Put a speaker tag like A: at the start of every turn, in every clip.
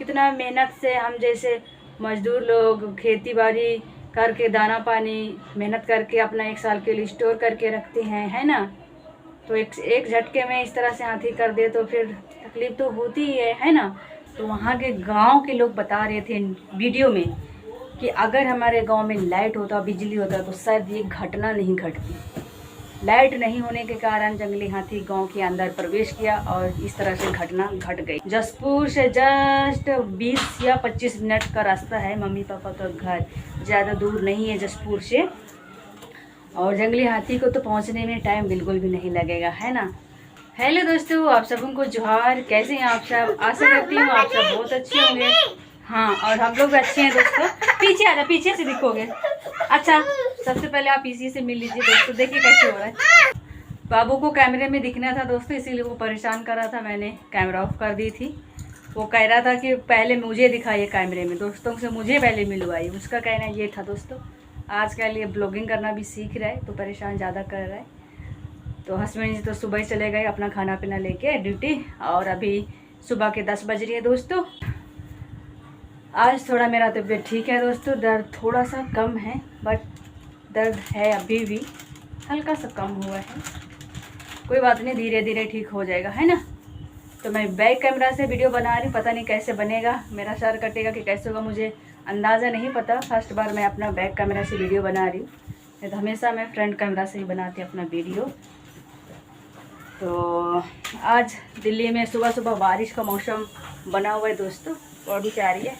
A: कितना मेहनत से हम जैसे मजदूर लोग खेती बाड़ी करके दाना पानी मेहनत करके अपना 1 साल के लिए स्टोर करके रखते हैं, है ना। तो एक झटके में इस तरह से हाथी कर दे तो फिर तकलीफ तो होती ही है ना। तो वहाँ के गांव के लोग बता रहे थे वीडियो में कि अगर हमारे गांव में लाइट होता, बिजली होता तो शायद ये घटना नहीं घटती। लाइट नहीं होने के कारण जंगली हाथी गांव के अंदर प्रवेश किया और इस तरह से घटना घट गई। जसपुर से जस्ट 20 या 25 मिनट का रास्ता है मम्मी पापा का घर, ज़्यादा दूर नहीं है जसपुर से। और जंगली हाथी को तो पहुंचने में टाइम बिल्कुल भी नहीं लगेगा, है ना। हेलो दोस्तों, आप सबको जोहार। कैसे हैं आप सब? आशा करती हूँ आप सब बहुत अच्छे होंगे। हाँ, और हम लोग भी अच्छे हैं दोस्तों। पीछे आ जाओ, पीछे से दिखोगे। अच्छा, सबसे पहले आप इसी से मिल लीजिए दोस्तों, देखिए कैसे हो रहा है। बाबू को कैमरे में दिखना था दोस्तों, इसीलिए वो परेशान कर रहा था। मैंने कैमरा ऑफ कर दी थी। वो कह रहा था कि पहले मुझे दिखाइए कैमरे में, दोस्तों से मुझे पहले मिलवाइए, उसका कहना ये था दोस्तों। आजकल ये ब्लॉगिंग करना भी सीख रहा है तो परेशान ज़्यादा कर रहा है। तो हस्बैंड जी तो सुबह ही चले गए अपना खाना पीना लेके ड्यूटी, और अभी सुबह के 10 बज रही है दोस्तों। आज थोड़ा मेरा तबीयत ठीक है दोस्तों, दर्द थोड़ा सा कम है, बट दर्द है अभी भी, हल्का सा कम हुआ है। कोई बात नहीं, धीरे धीरे ठीक हो जाएगा, है ना। तो मैं बैक कैमरा से वीडियो बना रही हूँ, पता नहीं कैसे बनेगा, मेरा सर कटेगा कि कैसे होगा मुझे अंदाज़ा नहीं पता। फर्स्ट बार मैं अपना बैक कैमरा से वीडियो बना रही हूँ, नहीं तो हमेशा मैं फ्रंट कैमरा से ही बनाती हूँ अपना वीडियो। तो आज दिल्ली में सुबह सुबह बारिश का मौसम बना हुआ है दोस्तों, बारिश आ रही है।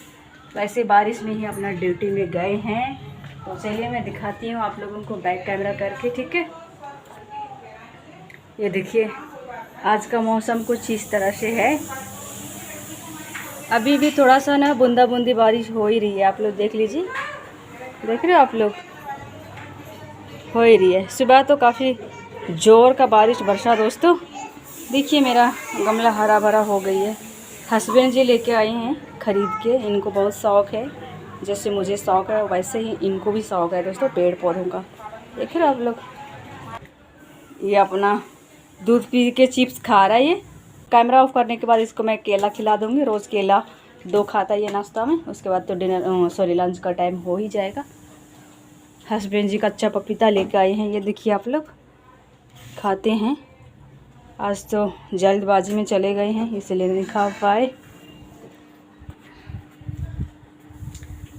A: वैसे बारिश में ही अपना ड्यूटी में गए हैं। तो चलिए मैं दिखाती हूँ आप लोगों को बैक कैमरा करके, ठीक है। ये देखिए आज का मौसम कुछ इस तरह से है। अभी भी थोड़ा सा ना बूंदा बूंदी बारिश हो ही रही है, आप लोग देख लीजिए, देख रहे हो आप लोग, हो ही रही है। सुबह तो काफ़ी ज़ोर का बारिश बरसा दोस्तों। देखिए मेरा गमला हरा भरा हो गई है। हस्बैंड जी लेके आए हैं ख़रीद के, इनको बहुत शौक़ है, जैसे मुझे शौक़ है वैसे ही इनको भी शौक़ है दोस्तों पेड़ पौधों का। देख रहे हो आप लोग, ये अपना दूध पी के चिप्स खा रहा है। ये कैमरा ऑफ करने के बाद इसको मैं केला खिला दूँगी। रोज़ केला 2 खाता है ये नाश्ता में, उसके बाद तो डिनर लंच का टाइम हो ही जाएगा। हस्बैंड जी कच्चा पपीता लेके आए हैं, ये देखिए आप लोग, खाते हैं। आज तो जल्दबाजी में चले गए हैं इसलिए नहीं खा पाए।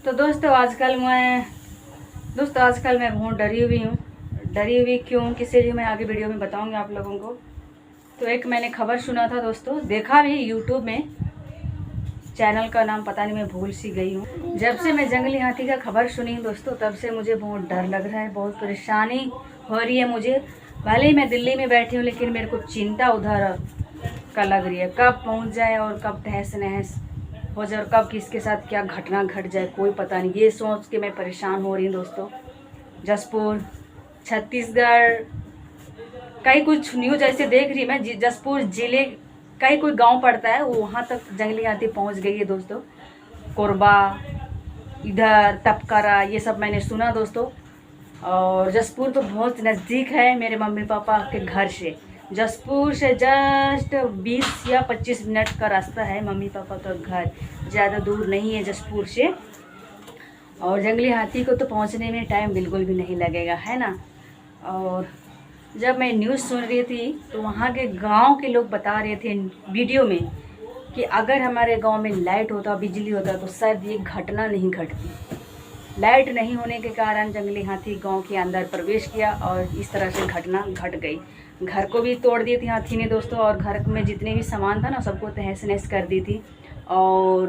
A: तो दोस्तों आजकल मैं बहुत डरी हुई हूँ। डरी हुई क्यों, किसी लिए मैं आगे वीडियो में बताऊंगी आप लोगों को। तो एक मैंने खबर सुना था दोस्तों, देखा भी यूट्यूब में, चैनल का नाम पता नहीं, मैं भूल सी गई हूँ। जब से मैं जंगली हाथी का खबर सुनी दोस्तों, तब से मुझे बहुत डर लग रहा है, बहुत परेशानी हो रही है मुझे। भले ही मैं दिल्ली में बैठी हूँ लेकिन मेरे को चिंता उधर का लग रही है, कब पहुँच जाए और कब तहस नहस हो जाए और कब किसके साथ क्या घटना घट जाए, कोई पता नहीं। ये सोच के मैं परेशान हो रही हूँ दोस्तों। जसपुर छत्तीसगढ़ का ही कुछ न्यूज़ ऐसे देख रही मैं, जसपुर ज़िले का ही कोई गांव पड़ता है, वो वहाँ तक जंगली हाथी पहुँच गई है दोस्तों। कोरबा, इधर तपकारा, ये सब मैंने सुना दोस्तों। और जसपुर तो बहुत नज़दीक है मेरे मम्मी पापा के घर से। जसपुर से जस्ट 20 या 25 मिनट का रास्ता है मम्मी पापा का घर, ज़्यादा दूर नहीं है जसपुर से। और जंगली हाथी को तो पहुंचने में टाइम बिल्कुल भी नहीं लगेगा, है ना। और जब मैं न्यूज़ सुन रही थी तो वहाँ के गांव के लोग बता रहे थे वीडियो में कि अगर हमारे गांव में लाइट होता, बिजली होता तो शायद ये घटना नहीं घटती। लाइट नहीं होने के कारण जंगली हाथी गांव के अंदर प्रवेश किया और इस तरह से घटना घट गई। घर को भी तोड़ दी थी हाथी ने दोस्तों, और घर में जितने भी सामान था ना सबको तहस नहस कर दी थी, और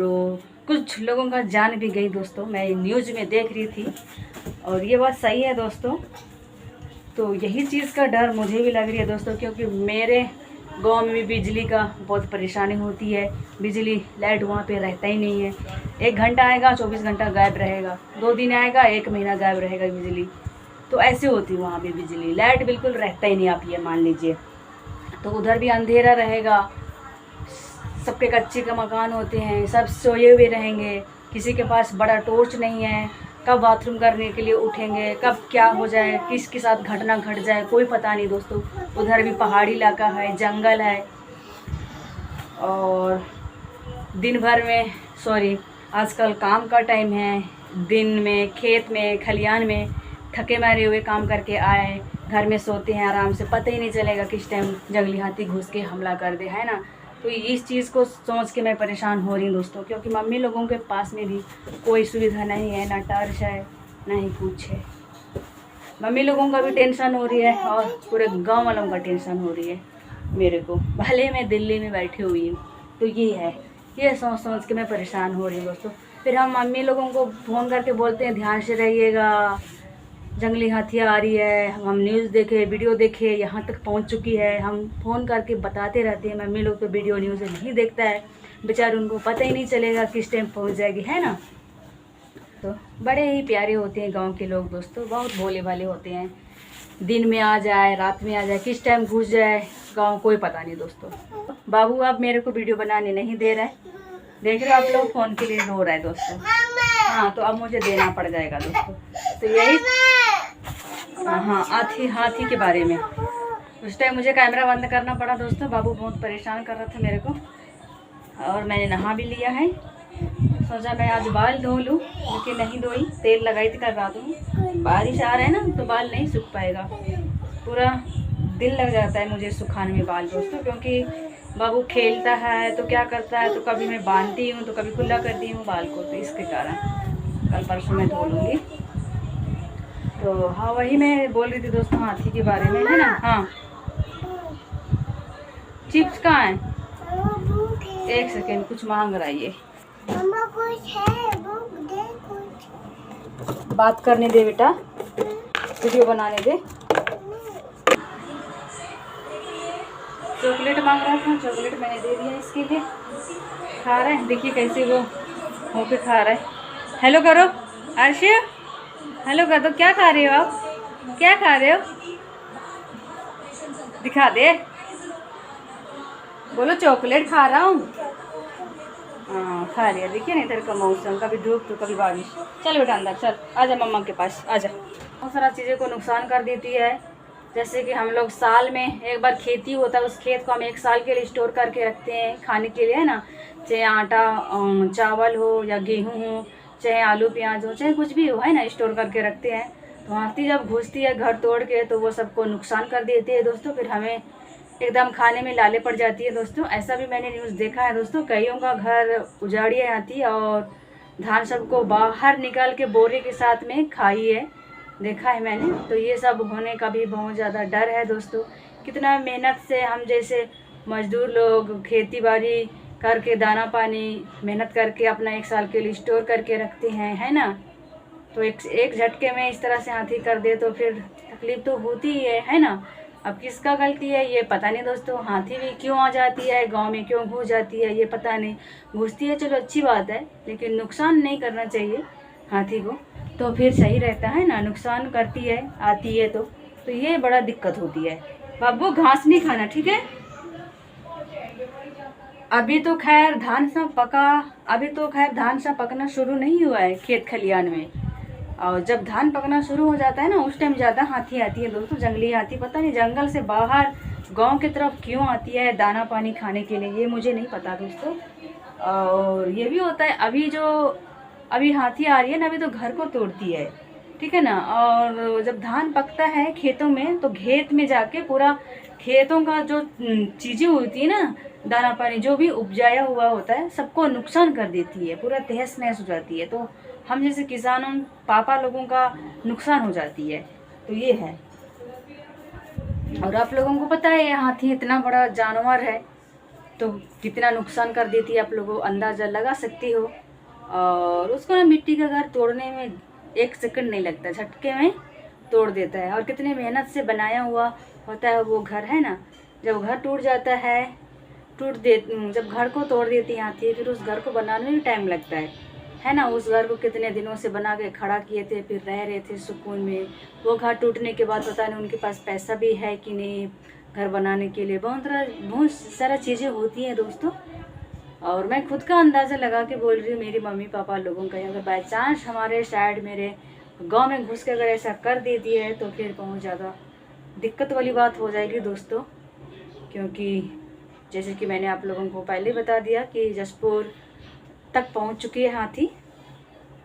A: कुछ लोगों का जान भी गई दोस्तों। मैं न्यूज़ में देख रही थी और ये बात सही है दोस्तों। तो यही चीज़ का डर मुझे भी लग रही है दोस्तों, क्योंकि मेरे गांव में भी बिजली का बहुत परेशानी होती है। बिजली लाइट वहाँ पे रहता ही नहीं है, 1 घंटा आएगा 24 घंटा गायब रहेगा, 2 दिन आएगा 1 महीना गायब रहेगा बिजली। तो ऐसे होती वहाँ पे बिजली, लाइट बिल्कुल रहता ही नहीं, आप ये मान लीजिए। तो उधर भी अंधेरा रहेगा, सबके कच्चे का मकान होते हैं, सब सोए हुए रहेंगे, किसी के पास बड़ा टॉर्च नहीं है, कब बाथरूम करने के लिए उठेंगे, कब क्या हो जाए, किसके साथ घटना घट जाए, कोई पता नहीं दोस्तों। उधर भी पहाड़ी इलाका है, जंगल है, और दिन भर में आजकल काम का टाइम है, दिन में खेत में खलियान में थके मारे हुए काम करके आए, घर में सोते हैं आराम से, पता ही नहीं चलेगा किस टाइम जंगली हाथी घुस के हमला कर दे, है ना। तो इस चीज़ को सोच के मैं परेशान हो रही हूँ दोस्तों, क्योंकि मम्मी लोगों के पास में भी कोई सुविधा नहीं है, ना टॉर्च है ना ही कुछ है। मम्मी लोगों का भी टेंशन हो रही है और पूरे गांव वालों का टेंशन हो रही है मेरे को, भले मैं दिल्ली में बैठी हुई हूँ। तो ये सोच सोच के मैं परेशान हो रही हूँ दोस्तों। फिर हम मम्मी लोगों को फ़ोन करके बोलते हैं ध्यान से रहिएगा, जंगली हाथी आ रही है, हम न्यूज़ देखे, वीडियो देखे, यहाँ तक पहुँच चुकी है। हम फ़ोन करके बताते रहते हैं, मम्मी लोग तो वीडियो न्यूज़ नहीं देखता है, बेचारे उनको पता ही नहीं चलेगा किस टाइम पहुँच जाएगी, है ना। तो बड़े ही प्यारे होते हैं गांव के लोग दोस्तों, बहुत भोले भाले होते हैं। दिन में आ जाए, रात में आ जाए, किस टाइम घुस जाए गांव कोई पता नहीं दोस्तों। बाबू अब मेरे को वीडियो बनाने नहीं दे रहा है, देख रहे हो आप लोग, फ़ोन के लिए रो रहा है दोस्तों। हाँ, तो अब मुझे देना पड़ जाएगा दोस्तों। तो यही हाँ, हाथी के बारे में उस टाइम मुझे कैमरा बंद करना पड़ा दोस्तों। बाबू बहुत परेशान कर रहा था मेरे को, और मैंने नहा भी लिया है। सोचा मैं आज बाल धो लूँ, लेकिन नहीं धोई, तेल लगाई थी कल रात में। बारिश आ रहा है ना तो बाल नहीं सूख पाएगा, पूरा दिन लग जाता है मुझे सुखाने में बाल दोस्तों, क्योंकि बाबू खेलता है तो क्या करता है, तो कभी मैं बांधती हूँ तो कभी खुला करती हूँ बाल को, तो इसके कारण कल परसों में धो लूँगी। तो हाँ, वही मैं बोल रही थी दोस्तों हाथी के बारे में, है ना। हाँ, चिप्स कहाँ है? एक सेकेंड, कुछ मांग रहा है ये, कुछ है, बात करने दे बेटा, वीडियो बनाने दे। चॉकलेट मांग रहा था, चॉकलेट मैंने दे दिया इसके लिए, खा रहा है। देखिए कैसे वो होके खा रहा है। हेलो करो अर्शी, हेलो कर दो। क्या खा रहे हो आप, क्या खा रहे हो, दिखा दे, बोलो चॉकलेट खा रहा हूँ। हाँ, खा लिया। देखिए ना इधर का मौसम, कभी धूप तो कभी बारिश। चल बेटा अंदर चल, आजा मम्मा के पास आजा। बहुत सारा चीज़ें को नुकसान कर देती है, जैसे कि हम लोग साल में एक बार खेती होता है, उस खेत को हम 1 साल के लिए स्टोर करके रखते हैं खाने के लिए, है ना। चाहे आटा चावल हो या गेहूँ हो, चाहे आलू प्याज हो, चाहे कुछ भी हो, है ना, स्टोर करके रखते हैं। तो हाथी जब घुसती है घर तोड़ के, तो वो सबको नुकसान कर देती है दोस्तों, फिर हमें एकदम खाने में लाले पड़ जाती है दोस्तों। ऐसा भी मैंने न्यूज़ देखा है दोस्तों, कईयों का घर उजाड़ी है हाथी, और धान सबको बाहर निकाल के बोरे के साथ में खाई है, देखा है मैंने। तो ये सब होने का भी बहुत ज़्यादा डर है दोस्तों। कितना मेहनत से हम जैसे मजदूर लोग खेती बाड़ी करके दाना पानी मेहनत करके अपना 1 साल के लिए स्टोर करके रखते हैं, है ना। तो एक झटके में इस तरह से हाथी कर दे तो फिर तकलीफ तो होती ही है ना। अब किसका गलती है ये पता नहीं दोस्तों। हाथी भी क्यों आ जाती है गांव में, क्यों घुस जाती है ये पता नहीं। घुसती है चलो अच्छी बात है, लेकिन नुकसान नहीं करना चाहिए हाथी को, तो फिर सही रहता है ना। नुकसान करती है आती है तो ये बड़ा दिक्कत होती है। बाबू घास नहीं खाना, ठीक है। अभी तो खैर धान सा पकना शुरू नहीं हुआ है खेत खलियान में, और जब धान पकना शुरू हो जाता है ना उस टाइम ज़्यादा हाथी आती है दोस्तों। जंगली हाथी पता नहीं जंगल से बाहर गांव की तरफ क्यों आती है दाना पानी खाने के लिए, ये मुझे नहीं पता दोस्तों। और ये भी होता है अभी हाथी आ रही है ना, अभी तो घर को तोड़ती है, ठीक है ना। और जब धान पकता है खेतों में तो खेत में जाके पूरा खेतों का जो चीज़ें होती है ना, दाना पानी जो भी उपजाया हुआ होता है सबको नुकसान कर देती है, पूरा तहस नहस हो जाती है। तो हम जैसे किसानों पापा लोगों का नुकसान हो जाती है, तो ये है। और आप लोगों को पता है हाथी इतना बड़ा जानवर है तो कितना नुकसान कर देती है, आप लोगों अंदाज़ा लगा सकती हो। और उसको ना मिट्टी का घर तोड़ने में 1 सेकंड नहीं लगता, झटके में तोड़ देता है। और कितने मेहनत से बनाया हुआ होता है वो घर, है ना। जब घर टूट जाता है जब घर को तोड़ देती है हाथी, फिर उस घर को बनाने में भी टाइम लगता है ना। उस घर को कितने दिनों से बना के खड़ा किए थे, फिर रह रहे थे सुकून में। वो घर टूटने के बाद पता नहीं उनके पास पैसा भी है कि नहीं घर बनाने के लिए। बहुत सारा चीज़ें होती हैं दोस्तों। और मैं खुद का अंदाज़ा लगा के बोल रही हूँ, मेरी मम्मी पापा लोगों का, अगर बाई चांस हमारे साइड मेरे गांव में घुस के अगर ऐसा कर देती है तो फिर बहुत ज़्यादा दिक्कत वाली बात हो जाएगी दोस्तों। क्योंकि जैसे कि मैंने आप लोगों को पहले बता दिया कि जसपुर तक पहुंच चुकी है हाथी।